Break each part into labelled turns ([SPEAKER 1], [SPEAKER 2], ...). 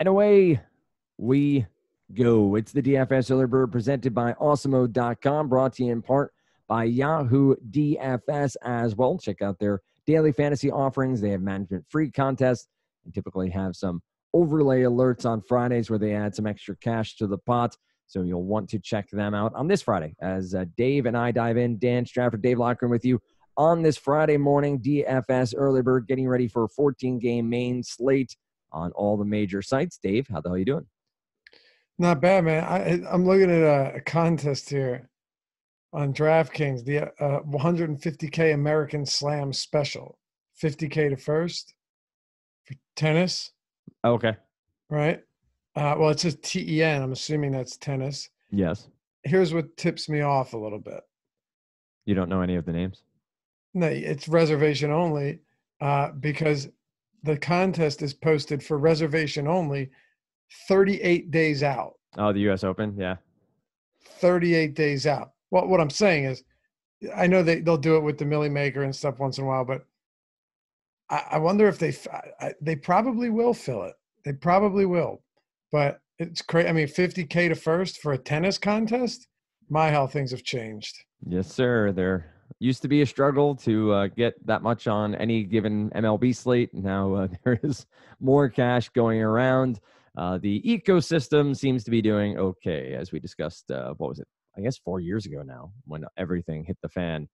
[SPEAKER 1] And away we go. It's the DFS Early Bird presented by Awesemo.com, brought to you in part by Yahoo DFS as well. Check out their daily fantasy offerings. They have management-free contests and typically have some overlay alerts on Fridays where they add some extra cash to the pot. So you'll want to check them out on this Friday as Dave and I dive in. Dan Strafford, Dave Lockren with you on this Friday morning. DFS Early Bird getting ready for a 14-game main slate on all the major sites. Dave, how the hell are you doing?
[SPEAKER 2] Not bad, man. I'm looking at a contest here on DraftKings, the 150K American Slam Special, 50K to first for tennis.
[SPEAKER 1] Okay.
[SPEAKER 2] Right? Well, it says TEN. I'm assuming that's tennis.
[SPEAKER 1] Yes.
[SPEAKER 2] Here's what tips me off a little bit.
[SPEAKER 1] You don't know any of the names?
[SPEAKER 2] No, it's reservation only because the contest is posted for reservation only 38 days out.
[SPEAKER 1] Oh, the U.S. Open? Yeah.
[SPEAKER 2] 38 days out. Well, what I'm saying is, I know they'll do it with the Millie Maker and stuff once in a while, but I wonder if they probably will fill it. They probably will. But it's crazy. I mean, 50K to first for a tennis contest? My, how things have changed.
[SPEAKER 1] Yes, sir. There used to be a struggle to get that much on any given MLB slate. Now there is more cash going around. The ecosystem seems to be doing okay, as we discussed, what was it? I guess 4 years ago now, when everything hit the fan.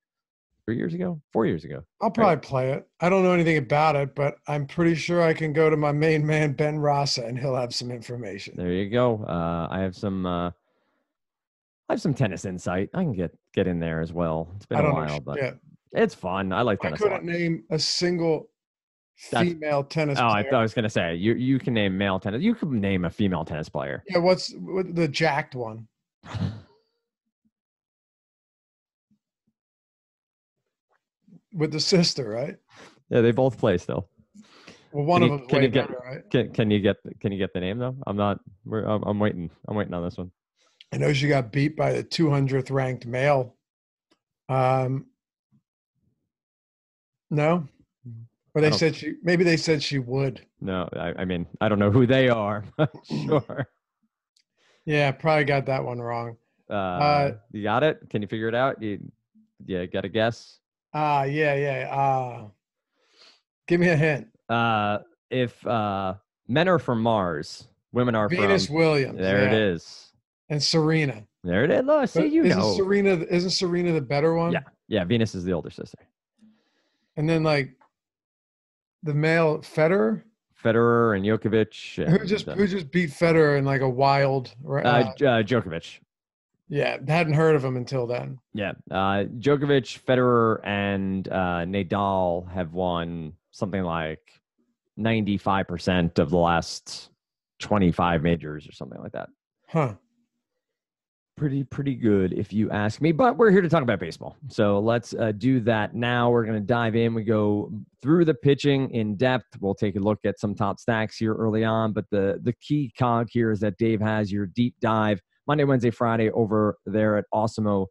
[SPEAKER 1] 3 years ago? 4 years ago.
[SPEAKER 2] I'll probably play it. I don't know anything about it, but I'm pretty sure I can go to my main man, Ben Rasa, and he'll have some information.
[SPEAKER 1] There you go. I have some tennis insight. I can get in there as well. It's been a while, but it's fun. I like tennis.
[SPEAKER 2] I couldn't name a single female tennis player.
[SPEAKER 1] I was going to say, you can name male tennis. You can name a female tennis player.
[SPEAKER 2] Yeah, what's the jacked one? With the sister, right?
[SPEAKER 1] Yeah, they both play still.
[SPEAKER 2] Well, one of them way better, right?
[SPEAKER 1] Can you get the name though? I'm waiting. I'm waiting on this one.
[SPEAKER 2] I know she got beat by the 200th ranked male. No, or they said she would.
[SPEAKER 1] No, I mean I don't know who they are. Sure.
[SPEAKER 2] Yeah, probably got that one wrong.
[SPEAKER 1] You got it? Can you figure it out? You got a guess?
[SPEAKER 2] Yeah. Give me a hint.
[SPEAKER 1] If men are from Mars, women are
[SPEAKER 2] Venus
[SPEAKER 1] from
[SPEAKER 2] Williams.
[SPEAKER 1] There it is.
[SPEAKER 2] And Serena.
[SPEAKER 1] There it is. Look, see,
[SPEAKER 2] Isn't Serena the better one?
[SPEAKER 1] Yeah. Venus is the older sister.
[SPEAKER 2] And then like the male Federer
[SPEAKER 1] and Djokovic. And,
[SPEAKER 2] who just beat Federer in like a wild
[SPEAKER 1] Djokovic.
[SPEAKER 2] Yeah, hadn't heard of him until then.
[SPEAKER 1] Yeah, Djokovic, Federer, and Nadal have won something like 95% of the last 25 majors or something like that.
[SPEAKER 2] Huh.
[SPEAKER 1] Pretty good if you ask me, but we're here to talk about baseball. So let's do that now. We're going to dive in. We go through the pitching in depth. We'll take a look at some top stacks here early on, but the key cog here is that Dave has your deep dive Monday, Wednesday, Friday over there at Awesemo.com.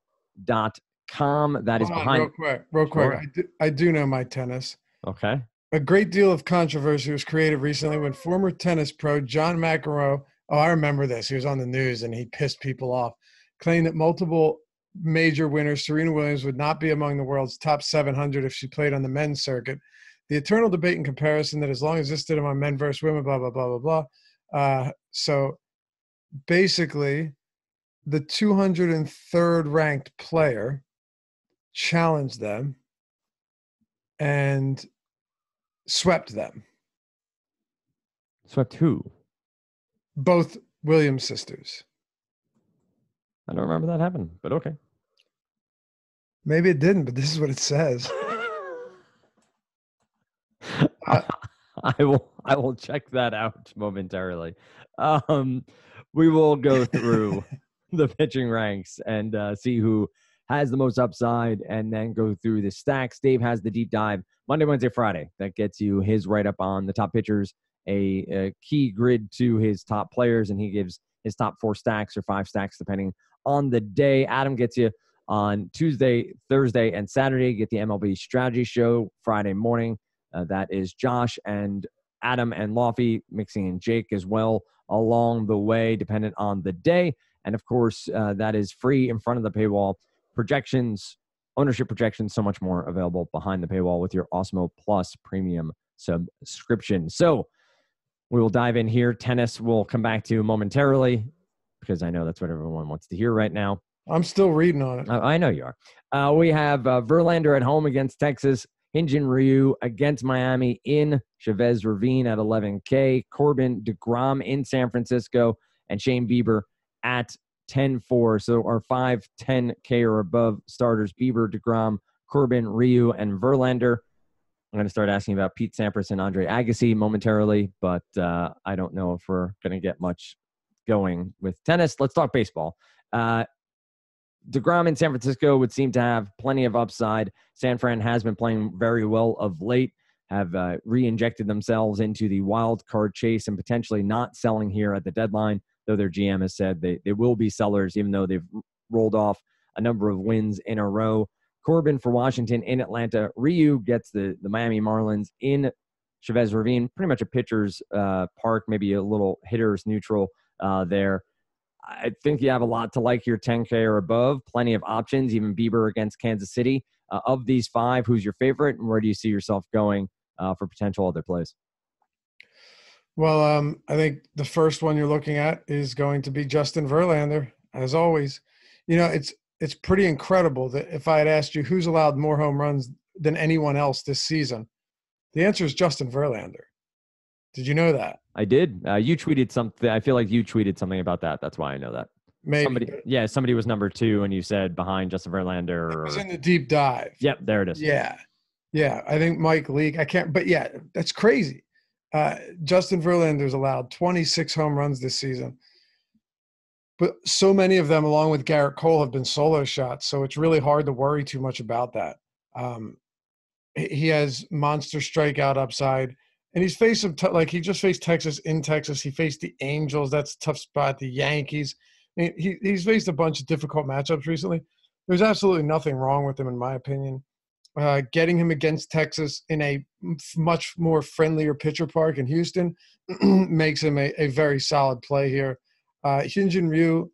[SPEAKER 1] That is behind.
[SPEAKER 2] Real quick. I do know my tennis.
[SPEAKER 1] Okay.
[SPEAKER 2] A great deal of controversy was created recently when former tennis pro John McEnroe, I remember this. He was on the news and he pissed people off, claimed that multiple major winners, Serena Williams, would not be among the world's top 700 if she played on the men's circuit. The eternal debate and comparison that as long as this did among men versus women, blah, blah, blah, blah, blah. So basically, the 203rd ranked player challenged them and swept them.
[SPEAKER 1] Swept who?
[SPEAKER 2] Both Williams sisters.
[SPEAKER 1] I don't remember that happening, but okay.
[SPEAKER 2] Maybe it didn't, but this is what it says.
[SPEAKER 1] I will check that out momentarily. We will go through the pitching ranks and see who has the most upside and then go through the stacks. Dave has the deep dive Monday, Wednesday, Friday. That gets you his write-up on the top pitchers, a key grid to his top players, and he gives his top 4 stacks or 5 stacks depending on the day. Adam gets you on Tuesday, Thursday, and Saturday. You get the MLB strategy show Friday morning. That is Josh and Adam and Lofty, mixing in Jake as well along the way, dependent on the day. And of course, that is free in front of the paywall. Projections, ownership projections, so much more available behind the paywall with your Osmo Plus premium subscription. So we will dive in here. Tennis we'll come back to momentarily because I know that's what everyone wants to hear right now.
[SPEAKER 2] I'm still reading on it.
[SPEAKER 1] I know you are. We have Verlander at home against Texas, Hyun-Jin Ryu against Miami in Chavez Ravine at 11K, Corbin DeGrom in San Francisco, and Shane Bieber at 10-4. So our 5, 10K or above starters, Bieber, DeGrom, Corbin, Ryu, and Verlander. I'm going to start asking about Pete Sampras and Andre Agassi momentarily, but I don't know if we're going to get much going with tennis. Let's talk baseball. DeGrom in San Francisco would seem to have plenty of upside. San Fran has been playing very well of late, have re-injected themselves into the wild card chase and potentially not selling here at the deadline, though their GM has said they will be sellers, even though they've rolled off a number of wins in a row. Corbin for Washington in Atlanta. Ryu gets the Miami Marlins in Chavez Ravine, pretty much a pitcher's park, maybe a little hitter's neutral there. I think you have a lot to like here, 10K or above, plenty of options, even Bieber against Kansas City. Of these 5, who's your favorite, and where do you see yourself going for potential other plays?
[SPEAKER 2] Well, I think the first one you're looking at is going to be Justin Verlander, as always. You know, it's pretty incredible that if I had asked you who's allowed more home runs than anyone else this season, the answer is Justin Verlander. Did you know that?
[SPEAKER 1] I did. You tweeted something. I feel like you tweeted something about that. That's why I know that.
[SPEAKER 2] Maybe.
[SPEAKER 1] Somebody was number 2, and you said behind Justin Verlander.
[SPEAKER 2] It was in the deep dive.
[SPEAKER 1] Yep, there it is.
[SPEAKER 2] Yeah. I think Mike Leake. I can't. But yeah, that's crazy. Justin Verlander's allowed 26 home runs this season, but so many of them, along with Garrett Cole, have been solo shots. So it's really hard to worry too much about that. He has monster strikeout upside. And he's faced some he just faced Texas in Texas. He faced the Angels. That's a tough spot. The Yankees. He's faced a bunch of difficult matchups recently. There's absolutely nothing wrong with him, in my opinion. Getting him against Texas in a much more friendlier pitcher park in Houston makes him a very solid play here. Hyun-Jin Ryu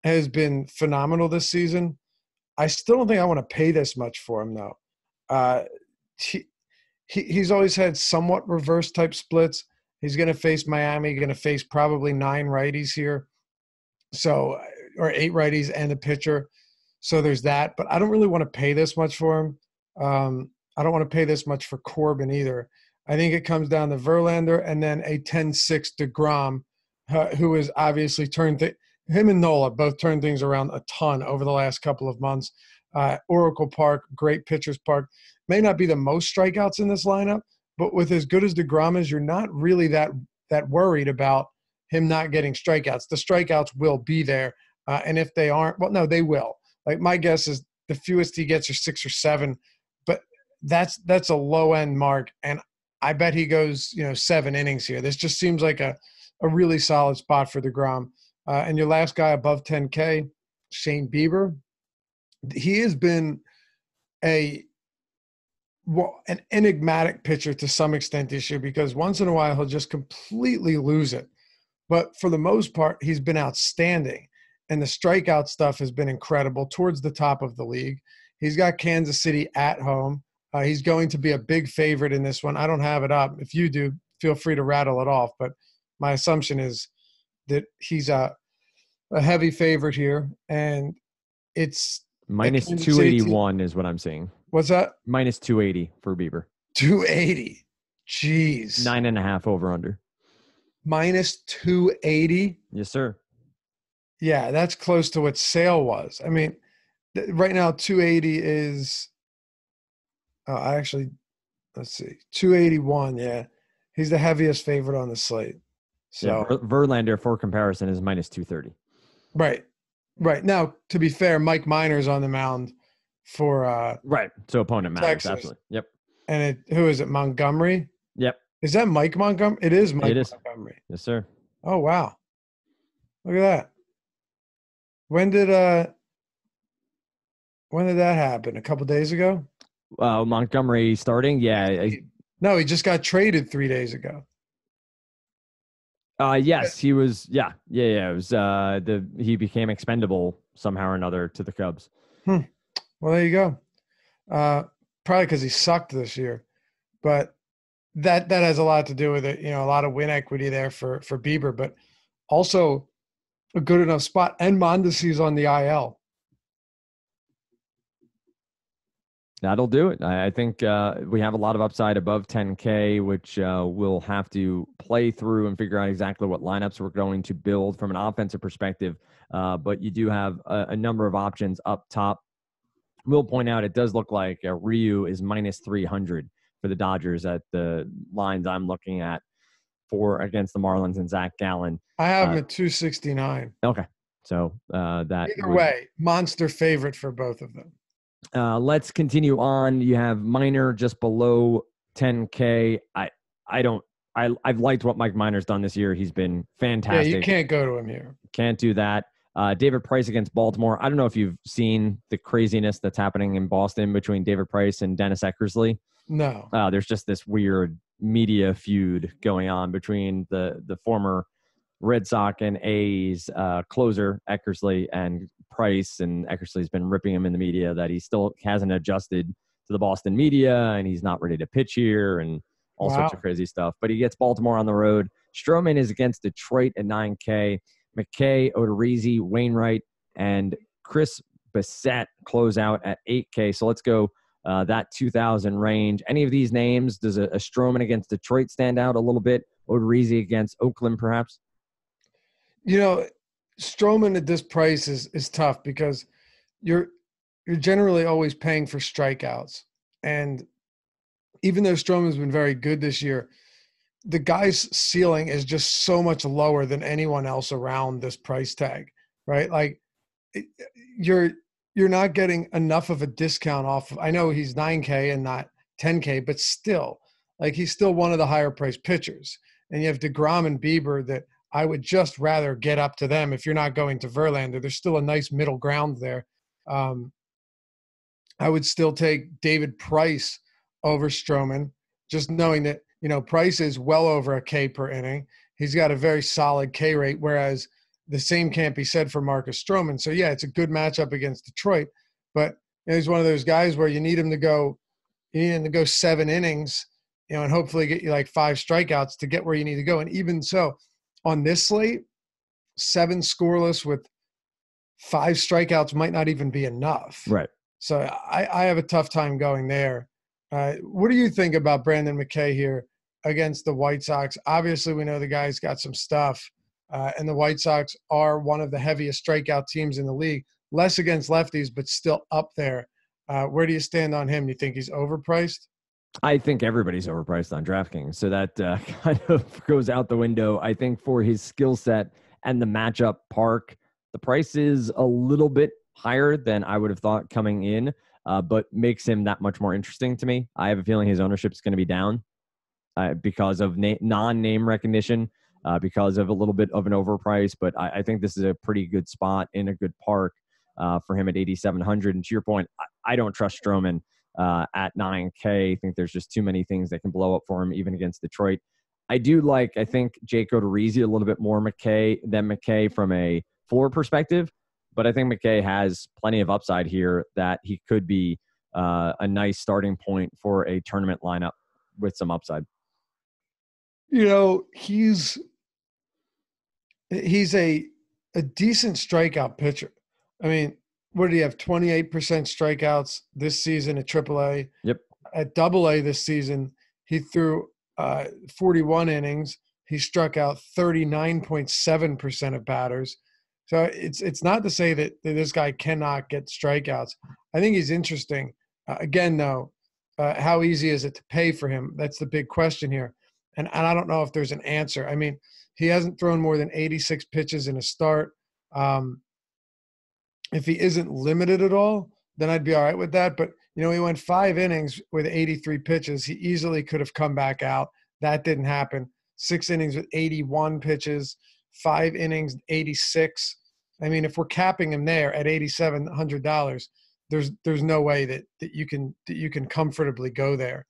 [SPEAKER 2] has been phenomenal this season. I still don't think I want to pay this much for him, though. He's always had somewhat reverse type splits. He's going to face Miami, going to face probably 9 righties here. So, or 8 righties and a pitcher. So there's that, but I don't really want to pay this much for him. I don't want to pay this much for Corbin either. I think it comes down to Verlander and then a 10-6 DeGrom, who has obviously turned him and Nola both turned things around a ton over the last couple of months. Oracle Park, great pitcher's park. May not be the most strikeouts in this lineup, but with as good as DeGrom is, you're not really that worried about him not getting strikeouts. The strikeouts will be there, and if they aren't, well, no, they will. Like my guess is the fewest he gets are 6 or 7, but that's a low end mark, and I bet he goes 7 innings here. This just seems like a really solid spot for DeGrom. And your last guy above 10K, Shane Bieber. He has been an enigmatic pitcher to some extent this year because once in a while he'll just completely lose it. But for the most part, he's been outstanding. And the strikeout stuff has been incredible, towards the top of the league. He's got Kansas City at home. He's going to be a big favorite in this one. I don't have it up. If you do, feel free to rattle it off. But my assumption is that he's a heavy favorite here. And it's
[SPEAKER 1] minus 281 is what I'm seeing.
[SPEAKER 2] What's that?
[SPEAKER 1] Minus 280 for Bieber.
[SPEAKER 2] 280. Jeez.
[SPEAKER 1] 9.5 over under.
[SPEAKER 2] Minus 280.
[SPEAKER 1] Yes, sir.
[SPEAKER 2] Yeah, that's close to what Sale was. I mean, right now 280 is let's see, 281. Yeah, he's the heaviest favorite on the slate. So
[SPEAKER 1] yeah, Verlander, for comparison, is minus 230.
[SPEAKER 2] Right. Now, to be fair, Mike Minor's on the mound for
[SPEAKER 1] right. So opponent matters.
[SPEAKER 2] Texas.
[SPEAKER 1] Absolutely. Yep.
[SPEAKER 2] And who is it? Montgomery?
[SPEAKER 1] Yep.
[SPEAKER 2] Is that Mike Montgomery? It is Mike Montgomery.
[SPEAKER 1] Yes, sir.
[SPEAKER 2] Oh, wow. Look at that. When did that happen? A couple days ago?
[SPEAKER 1] Montgomery starting? Yeah.
[SPEAKER 2] No, he just got traded 3 days ago.
[SPEAKER 1] Yes, he was. Yeah. It was he became expendable somehow or another to the Cubs.
[SPEAKER 2] Hmm. Well, there you go. Probably because he sucked this year, but that has a lot to do with it. A lot of win equity there for Bieber, but also a good enough spot. And Mondesi's on the IL.
[SPEAKER 1] That'll do it. I think we have a lot of upside above 10K, which we'll have to play through and figure out exactly what lineups we're going to build from an offensive perspective. But you do have a number of options up top. We'll point out it does look like Ryu is minus 300 for the Dodgers at the lines I'm looking at for against the Marlins and Zach Gallen.
[SPEAKER 2] I have him at 269.
[SPEAKER 1] Okay. So that
[SPEAKER 2] either way, monster favorite for both of them.
[SPEAKER 1] Let's continue on. You have Minor just below 10K. I've liked what Mike Minor's done this year. He's been fantastic.
[SPEAKER 2] Yeah, you can't go to him here.
[SPEAKER 1] Can't do that. David Price against Baltimore. I don't know if you've seen the craziness that's happening in Boston between David Price and Dennis Eckersley.
[SPEAKER 2] No.
[SPEAKER 1] There's just this weird media feud going on between the former Red Sox and A's closer Eckersley and Price, and Eckersley's been ripping him in the media that he still hasn't adjusted to the Boston media and he's not ready to pitch here and all sorts of crazy stuff. But he gets Baltimore on the road. Stroman is against Detroit at 9K. McKay, Odorizzi, Wainwright, and Chris Bassett close out at 8K. So let's go that 2,000 range. Any of these names, does a Stroman against Detroit stand out a little bit? Odorizzi against Oakland, perhaps?
[SPEAKER 2] Stroman at this price is tough because you're generally always paying for strikeouts. And even though Stroman's been very good this year, the guy's ceiling is just so much lower than anyone else around this price tag, right? Like you're not getting enough of a discount off. I know he's 9K and not 10K, but still, like he's still one of the higher priced pitchers. And you have DeGrom and Bieber that I would just rather get up to them if you're not going to Verlander. There's still a nice middle ground there. I would still take David Price over Stroman, just knowing that, Price is well over a K per inning. He's got a very solid K rate, whereas the same can't be said for Marcus Stroman. So, yeah, it's a good matchup against Detroit. But he's one of those guys where you need him to go 7 innings, and hopefully get you like 5 strikeouts to get where you need to go. And even so, on this slate, 7 scoreless with 5 strikeouts might not even be enough.
[SPEAKER 1] Right.
[SPEAKER 2] So I have a tough time going there. What do you think about Brandon McKay here against the White Sox? Obviously, we know the guy's got some stuff, and the White Sox are one of the heaviest strikeout teams in the league. Less against lefties, but still up there. Where do you stand on him? You think he's overpriced?
[SPEAKER 1] I think everybody's overpriced on DraftKings, so that kind of goes out the window. I think for his skill set and the matchup park, the price is a little bit higher than I would have thought coming in, but makes him that much more interesting to me. I have a feeling his ownership is going to be down because of non-name recognition, because of a little bit of an overprice, but I think this is a pretty good spot in a good park for him at 8,700. And to your point, I don't trust Stroman at 9K. I think there's just too many things that can blow up for him, even against Detroit. I think Jake Odorizzi a little bit more than McKay from a floor perspective, but I think McKay has plenty of upside here that he could be a nice starting point for a tournament lineup with some upside.
[SPEAKER 2] He's a decent strikeout pitcher. I mean, what did he have? 28% strikeouts this season at AAA.
[SPEAKER 1] Yep.
[SPEAKER 2] At AA this season, he threw 41 innings. He struck out 39.7% of batters. So it's not to say that this guy cannot get strikeouts. I think he's interesting. Again, though, how easy is it to pay for him? That's the big question here. And I don't know if there's an answer. I mean, he hasn't thrown more than 86 pitches in a start. If he isn't limited at all, then I'd be all right with that. But, he went 5 innings with 83 pitches. He easily could have come back out. That didn't happen. 6 innings with 81 pitches, 5 innings, 86. I mean, if we're capping him there at $8,700, there's no way that you can comfortably go there.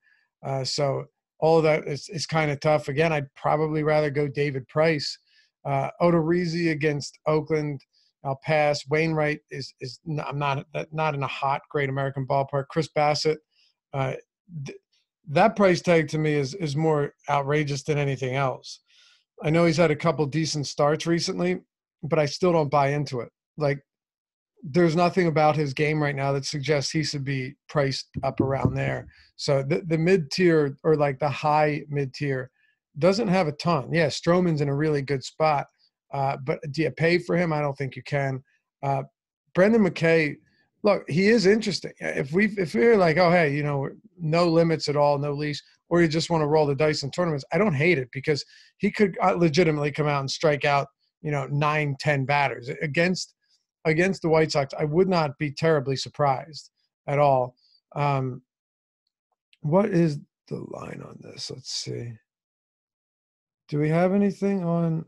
[SPEAKER 2] So all of that is kind of tough. Again, I'd probably rather go David Price. Odorizzi against Oakland, I'll pass. Wainwright I'm not in a hot Great American ballpark. Chris Bassett, that price tag to me is more outrageous than anything else. I know he's had a couple decent starts recently, but I still don't buy into it. Like, there's nothing about his game right now that suggests he should be priced up around there. So the mid-tier, or like the high mid-tier, doesn't have a ton. Yeah, Stroman's in a really good spot, but do you pay for him? I don't think you can. Brendan McKay, look, he is interesting. If we're like, oh, hey, no limits at all, no leash, or you just want to roll the dice in tournaments, I don't hate it, because he could legitimately come out and strike out, 9-10 batters against the White Sox. I would not be terribly surprised at all. What is the line on this? Let's see. Do we have anything on?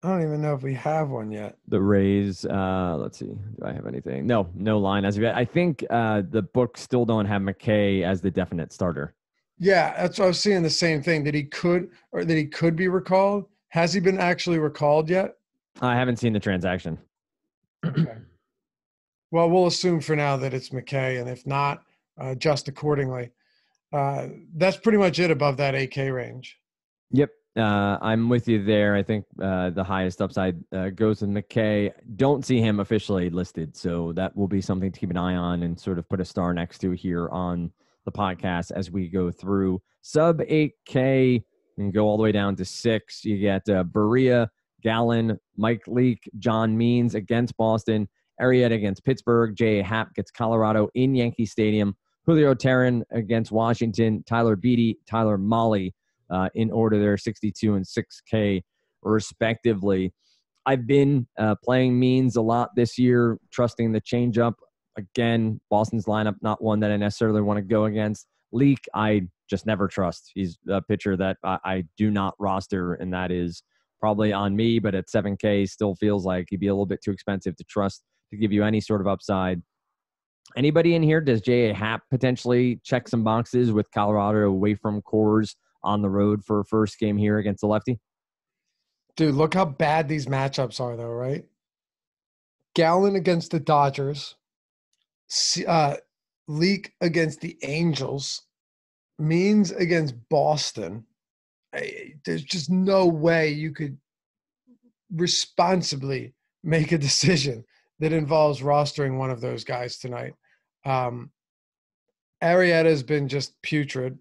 [SPEAKER 2] I don't even know if we have one yet.
[SPEAKER 1] The Rays, let's see. Do I have anything? No line as of yet. I think the books still don't have McKay as the definite starter.
[SPEAKER 2] Yeah, that's what I was seeing, the same thing, that he could be recalled. Has he been actually recalled yet?
[SPEAKER 1] I haven't seen the transaction.
[SPEAKER 2] Okay. Well, we'll assume for now that it's McKay, and if not, adjust accordingly. That's pretty much it above that 8K range.
[SPEAKER 1] Yep. I'm with you there. I think the highest upside goes with McKay. Don't see him officially listed, so that will be something to keep an eye on and sort of put a star next to here on the podcast as we go through. Sub 8K and go all the way down to 6. You get Berea, Gallen, Mike Leake, John Means against Boston, Arrieta against Pittsburgh, J.A. Happ gets Colorado in Yankee Stadium, Julio Teheran against Washington, Tyler Beatty, Tyler Mahle in order there, 62 and 6K respectively. I've been playing Means a lot this year, trusting the changeup. Again, Boston's lineup, not one that I necessarily want to go against. Leake, I just never trust. He's a pitcher that I do not roster, and that is probably on me, but at 7K still feels like he'd be a little bit too expensive to trust to give you any sort of upside. Anybody in here, does J.A. Happ potentially check some boxes with Colorado away from Coors on the road for a first game here against the lefty?
[SPEAKER 2] Dude, look how bad these matchups are, though, right? Gallen against the Dodgers, Leake against the Angels, Means against Boston. There's just no way you could responsibly make a decision that involves rostering one of those guys tonight. Arrieta has been just putrid,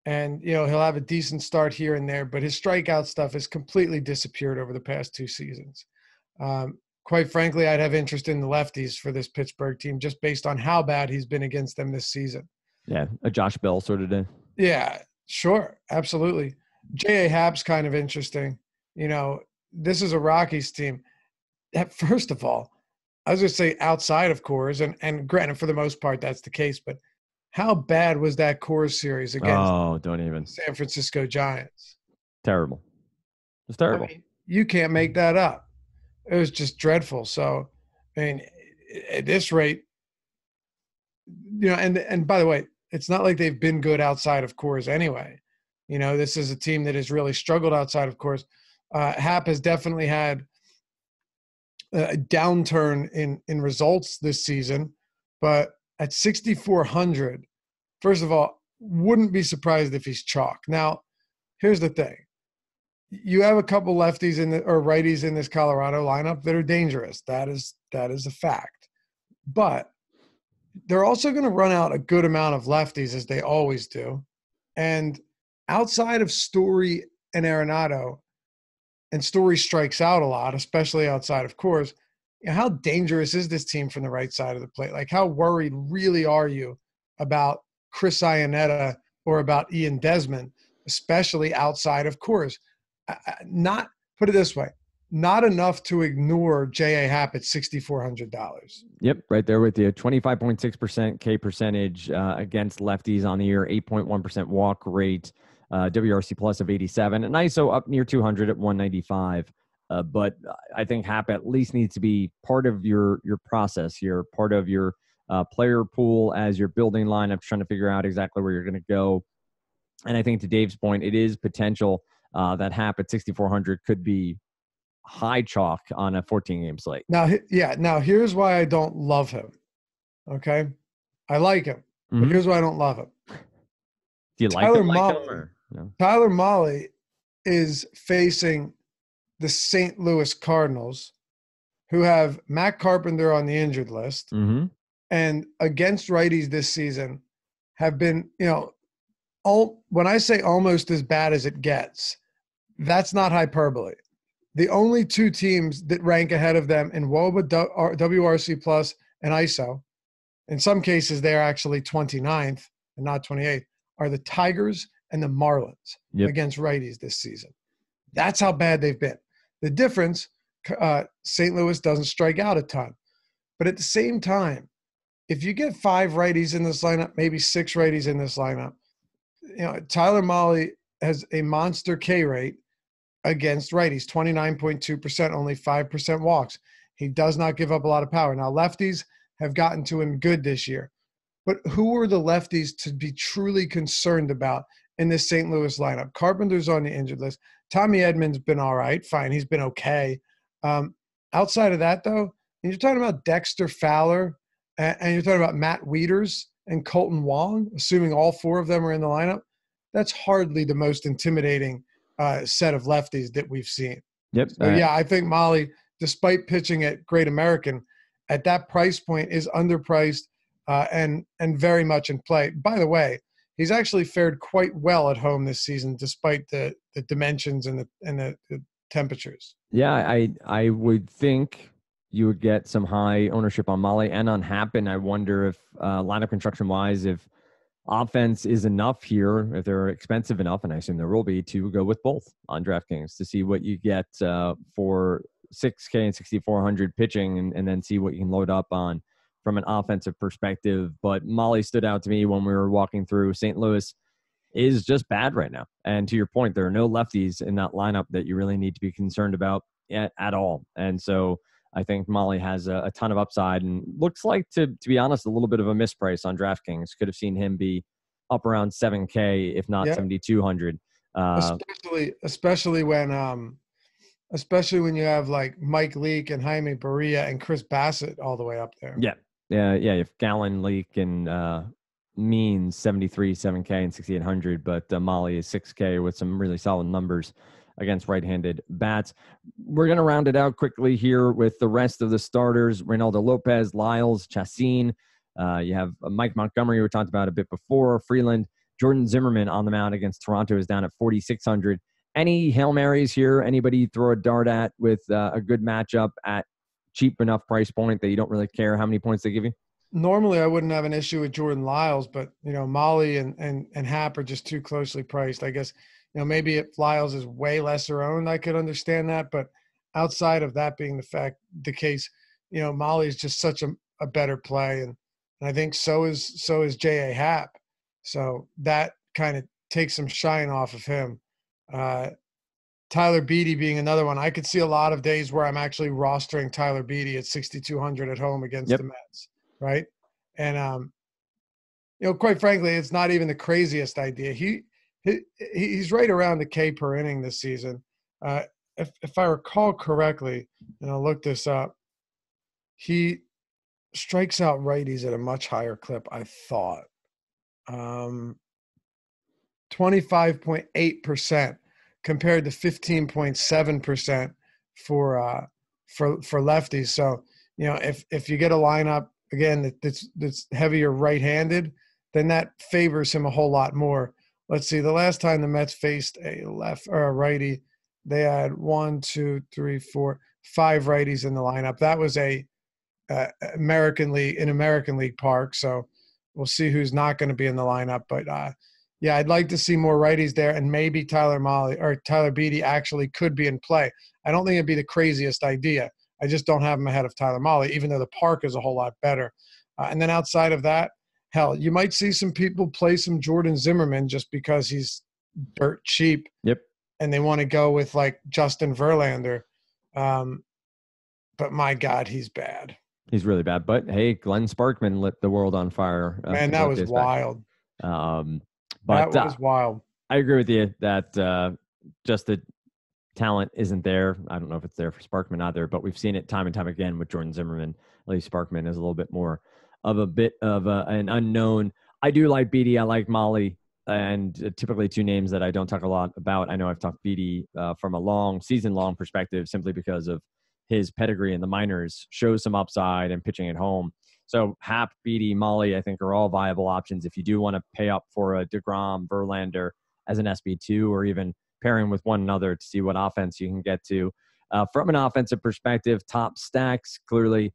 [SPEAKER 2] and he'll have a decent start here and there, but his strikeout stuff has completely disappeared over the past 2 seasons. Quite frankly, I'd have interest in the lefties for this Pittsburgh team just based on how bad he's been against them this season.
[SPEAKER 1] Yeah, a Josh Bell sort of day.
[SPEAKER 2] Yeah, sure, absolutely. J.A. Happ's kind of interesting. This is a Rockies team. First of all, I was going to say outside of Coors, and granted, for the most part, that's the case, but how bad was that Coors series against
[SPEAKER 1] don't even.
[SPEAKER 2] San Francisco Giants?
[SPEAKER 1] Terrible. It's terrible.
[SPEAKER 2] I mean, you can't make that up. It was just dreadful. So, I mean, at this rate, and by the way, it's not like they've been good outside of Coors anyway. This is a team that has really struggled outside of Coors. Happ has definitely had a downturn in results this season, but at 6,400, first of all, wouldn't be surprised if he's chalk. Now, here's the thing. You have a couple lefties or righties in this Colorado lineup that are dangerous. That is a fact. But they're also going to run out a good amount of lefties, as they always do. And outside of Story and Arenado, and Story strikes out a lot, especially outside of Coors, how dangerous is this team from the right side of the plate? Like, how worried really are you about Chris Iannetta or about Ian Desmond, especially outside of Coors? Not, put it this way, not enough to ignore J.A. Happ at $6,400.
[SPEAKER 1] Yep, right there with you. 25.6% K percentage against lefties on the year, 8.1% walk rate, WRC plus of 87, and ISO up near 200 at 195. But I think Happ at least needs to be part of your process here, part of your player pool as you're building lineups, trying to figure out exactly where you're going to go. And I think to Dave's point, it is potential that Hap at 6,400 could be high chalk on a 14-game slate.
[SPEAKER 2] Now, here's why I don't love him. Okay? I like him, but here's why I don't love him.
[SPEAKER 1] Do you like him? Or no?
[SPEAKER 2] Tyler Mahle is facing the St. Louis Cardinals, who have Matt Carpenter on the injured list, and against righties this season have been, when I say almost as bad as it gets, that's not hyperbole. The only two teams that rank ahead of them in WOBA, WRC plus, and ISO, in some cases they're actually 29th and not 28th, are the Tigers and the Marlins against righties this season. That's how bad they've been. The difference, St. Louis doesn't strike out a ton. But at the same time, if you get 5 righties in this lineup, maybe 6 righties in this lineup, Tyler Mahle has a monster K rate against righties, 29.2%, only 5% walks. He does not give up a lot of power. Now, lefties have gotten to him good this year. But who are the lefties to be truly concerned about in this St. Louis lineup? Carpenter's on the injured list. Tommy Edman's been all right. Fine, he's been okay. Outside of that, though, and you're talking about Dexter Fowler, and you're talking about Matt Wieters and Colton Wong, assuming all 4 of them are in the lineup, that's hardly the most intimidating set of lefties that we've seen.
[SPEAKER 1] Yep.
[SPEAKER 2] So, I think Mahle, despite pitching at Great American, at that price point is underpriced and very much in play. By the way, he's actually fared quite well at home this season, despite the dimensions and the temperatures.
[SPEAKER 1] Yeah, I would think you would get some high ownership on Mahle and on Happen. I wonder if lineup construction wise, if offense is enough here, if they're expensive enough, and I assume there will be, to go with both on DraftKings to see what you get for $6K and 6,400 pitching, and then see what you can load up on from an offensive perspective. But Mahle stood out to me when we were walking through. St. Louis is just bad right now. And to your point, there are no lefties in that lineup that you really need to be concerned about at all. And so I think Mahle has a ton of upside, and looks like, to be honest, a little bit of a misprice on DraftKings. Could have seen him be up around 7K, if not 7,200.
[SPEAKER 2] Especially when you have like Mike Leake and Jaime Barria and Chris Bassett all the way up there.
[SPEAKER 1] Yeah. If Gallon, Leake, and Means 73, 7K, and 6,800, but Mahle is 6K with some really solid numbers against right-handed bats. We're going to round it out quickly here with the rest of the starters: Reynaldo Lopez, Lyles, Chacin. You have Mike Montgomery, we talked about a bit before, Freeland. Jordan Zimmerman on the mound against Toronto is down at 4,600. Any Hail Marys here? Anybody throw a dart at with a good matchup at cheap enough price point that you don't really care how many points they give you?
[SPEAKER 2] Normally, I wouldn't have an issue with Jordan Lyles, but Mahle and Hap are just too closely priced. I guess maybe if Lyles is way lesser owned, I could understand that. But outside of that being the case, Mahle is just such a better play, and I think so is J.A. Happ. So that kind of takes some shine off of him. Tyler Beede being another one. I could see a lot of days where I'm actually rostering Tyler Beede at 6,200 at home against the Mets. Right. And, quite frankly, it's not even the craziest idea. He's right around the K per inning this season. If I recall correctly, and I'll look this up, he strikes out righties at a much higher clip, I thought. 25.8% compared to 15.7% for lefties. So, if you get a lineup, again, that's heavier right-handed, then that favors him a whole lot more. Let's see. The last time the Mets faced a left or a righty, they had 5 righties in the lineup. That was a American League park. So we'll see who's not going to be in the lineup. But I'd like to see more righties there, and maybe Tyler Beede actually could be in play. I don't think it'd be the craziest idea. I just don't have him ahead of Tyler Mahle, even though the park is a whole lot better. And then outside of that, hell, you might see some people play some Jordan Zimmerman just because he's dirt cheap.
[SPEAKER 1] Yep.
[SPEAKER 2] And they want to go with like Justin Verlander. But my God, he's bad.
[SPEAKER 1] He's really bad. But hey, Glenn Sparkman lit the world on fire.
[SPEAKER 2] Man, that was wild.
[SPEAKER 1] But
[SPEAKER 2] that was wild.
[SPEAKER 1] I agree with you that just the talent isn't there. I don't know if it's there for Sparkman either, but we've seen it time and time again with Jordan Zimmerman. At least Sparkman is a little bit more of an unknown. I do like Beatty. I like Molly, and typically two names that I don't talk a lot about. I know I've talked Beatty from a season-long perspective simply because of his pedigree in the minors, shows some upside and pitching at home. So Hap, Beatty, Molly, I think are all viable options if you do want to pay up for a DeGrom, Verlander as an SB2, or even pairing with one another to see what offense you can get to. From an offensive perspective, top stacks, clearly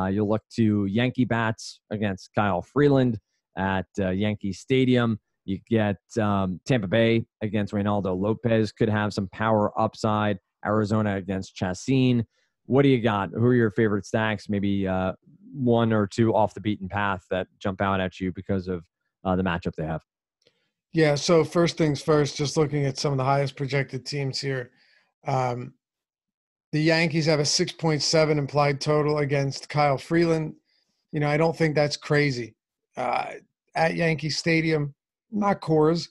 [SPEAKER 1] you'll look to Yankee bats against Kyle Freeland at Yankee Stadium. You get Tampa Bay against Reynaldo Lopez, could have some power upside. Arizona against Chacin. What do you got? Who are your favorite stacks? Maybe one or two off the beaten path that jump out at you because of the matchup they have.
[SPEAKER 2] Yeah, so first things first, just looking at some of the highest projected teams here. The Yankees have a 6.7 implied total against Kyle Freeland. I don't think that's crazy. At Yankee Stadium, not Coors,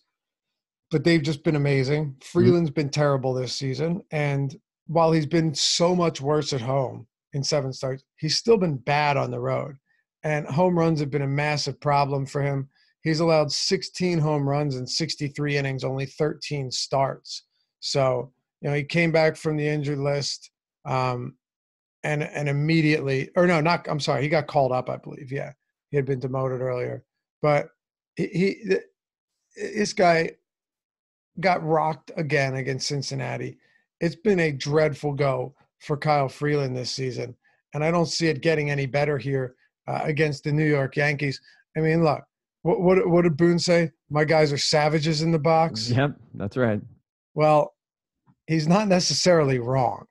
[SPEAKER 2] but they've just been amazing. Freeland's been terrible this season, and while he's been so much worse at home in 7 starts, he's still been bad on the road. And home runs have been a massive problem for him. He's allowed 16 home runs in 63 innings, only 13 starts. So, he came back from the injured list and immediately – or no, not – I'm sorry. He got called up, I believe. Yeah, he had been demoted earlier. But this guy got rocked again against Cincinnati. It's been a dreadful go for Kyle Freeland this season, and I don't see it getting any better here against the New York Yankees. I mean, look, what did Boone say? My guys are savages in the box.
[SPEAKER 1] Yep, that's right.
[SPEAKER 2] Well, he's not necessarily wrong.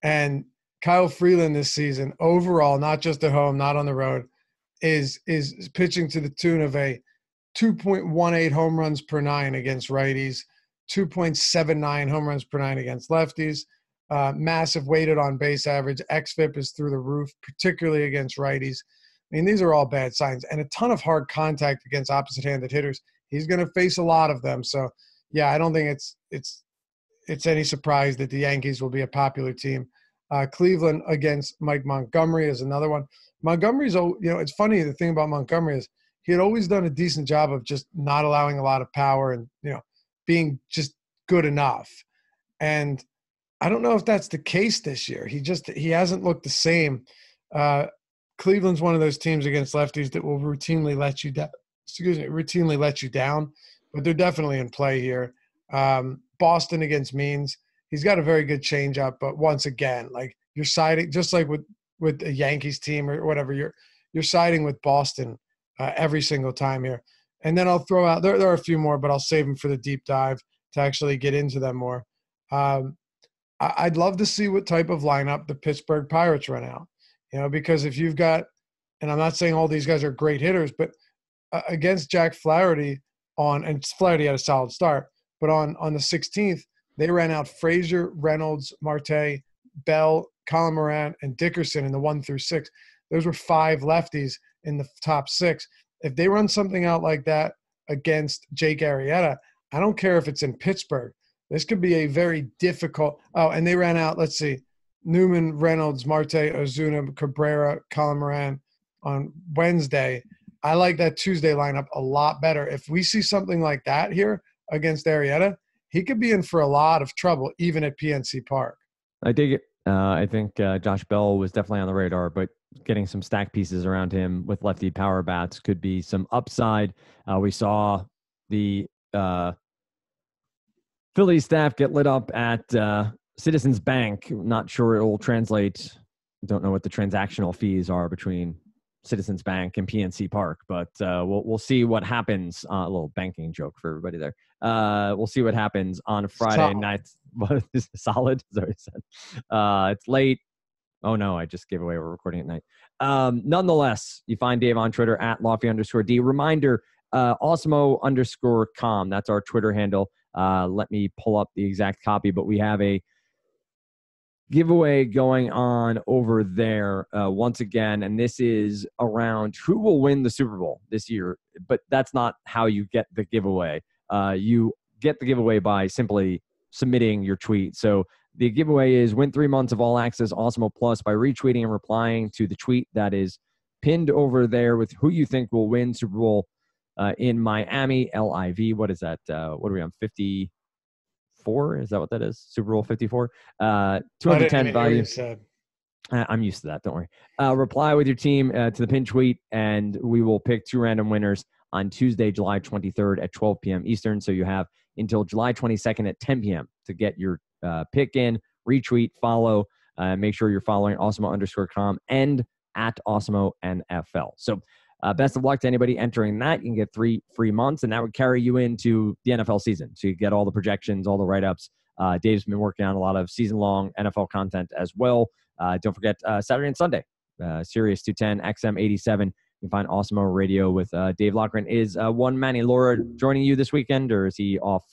[SPEAKER 2] And Kyle Freeland this season, overall, not just at home, not on the road, is pitching to the tune of a 2.18 home runs per 9 against righties, 2.79 home runs per 9 against lefties. Massive weighted on base average. XFIP is through the roof, particularly against righties. I mean, these are all bad signs. And a ton of hard contact against opposite-handed hitters. He's going to face a lot of them. So, yeah, I don't think it's any surprise that the Yankees will be a popular team. Cleveland against Mike Montgomery is another one. Montgomery's, it's funny. The thing about Montgomery is he had always done a decent job of just not allowing a lot of power and, being just good enough. And I don't know if that's the case this year. He hasn't looked the same. Cleveland's one of those teams against lefties that will routinely let you down. But they're definitely in play here. Boston against Means. He's got a very good changeup, but once again, like you're siding, just like with a Yankees team or whatever, you're siding with Boston every single time here. And then I'll throw out there are a few more, but I'll save them for the deep dive to actually get into them more. I'd love to see what type of lineup the Pittsburgh Pirates run out, because if you've got, and I'm not saying all these guys are great hitters, but against Jack Flaherty and Flaherty had a solid start, but on the 16th, they ran out Frazier, Reynolds, Marte, Bell, Colin Moran, and Dickerson in the 1 through 6. Those were 5 lefties in the top 6. If they run something out like that against Jake Arrieta, I don't care if it's in Pittsburgh. This could be a very difficult – and they ran out, let's see, Newman, Reynolds, Marte, Ozuna, Cabrera, Colin Moran on Wednesday. I like that Tuesday lineup a lot better. If we see something like that here against Arrieta, he could be in for a lot of trouble, even at PNC Park.
[SPEAKER 1] I dig it. I think Josh Bell was definitely on the radar, but getting some stack pieces around him with lefty power bats could be some upside. We saw the Phillies staff get lit up at Citizens Bank. Not sure it will translate. Don't know what the transactional fees are between Citizens Bank and PNC Park, but we'll see what happens. A little banking joke for everybody there. We'll see what happens on Friday night. What is solid? Is that what I said? It's late. Oh no, I just gave away we're recording at night. Nonetheless, you find Dave on Twitter at Lofty_D. Reminder, Awesemo_com. That's our Twitter handle. Let me pull up the exact copy, but we have a giveaway going on over there once again, and this is around who will win the Super Bowl this year, but that's not how you get the giveaway. You get the giveaway by simply submitting your tweet. So the giveaway is win 3 months of all access Awesemo Plus by retweeting and replying to the tweet that is pinned over there with who you think will win Super Bowl in Miami, LIV. What is that? What are we on? 54? Is that what that is? Super Bowl 54? 210 value. I'm used to that. Don't worry. Reply with your team to the pin tweet, and we will pick 2 random winners on Tuesday, July 23rd at 12 p.m. Eastern. So you have until July 22nd at 10 p.m. to get your pick in, retweet, follow. Make sure you're following Awesemo_com and at Awesemo NFL. So best of luck to anybody entering that. You can get 3 free months, and that would carry you into the NFL season. So you get all the projections, all the write-ups. Dave's been working on a lot of season-long NFL content as well. Don't forget Saturday and Sunday, Sirius 210, XM 87. You can find Awesemo Radio with Dave Lochran. Is one Manny Laura joining you this weekend, or is he off?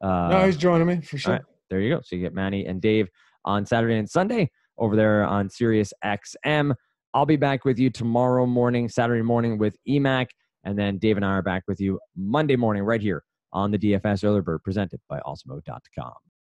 [SPEAKER 2] No, he's joining me for sure.
[SPEAKER 1] All right, there you go. So you get Manny and Dave on Saturday and Sunday over there on Sirius XM. I'll be back with you tomorrow morning, Saturday morning with EMAC, and then Dave and I are back with you Monday morning right here on the DFS Early Bird presented by Awesemo.com.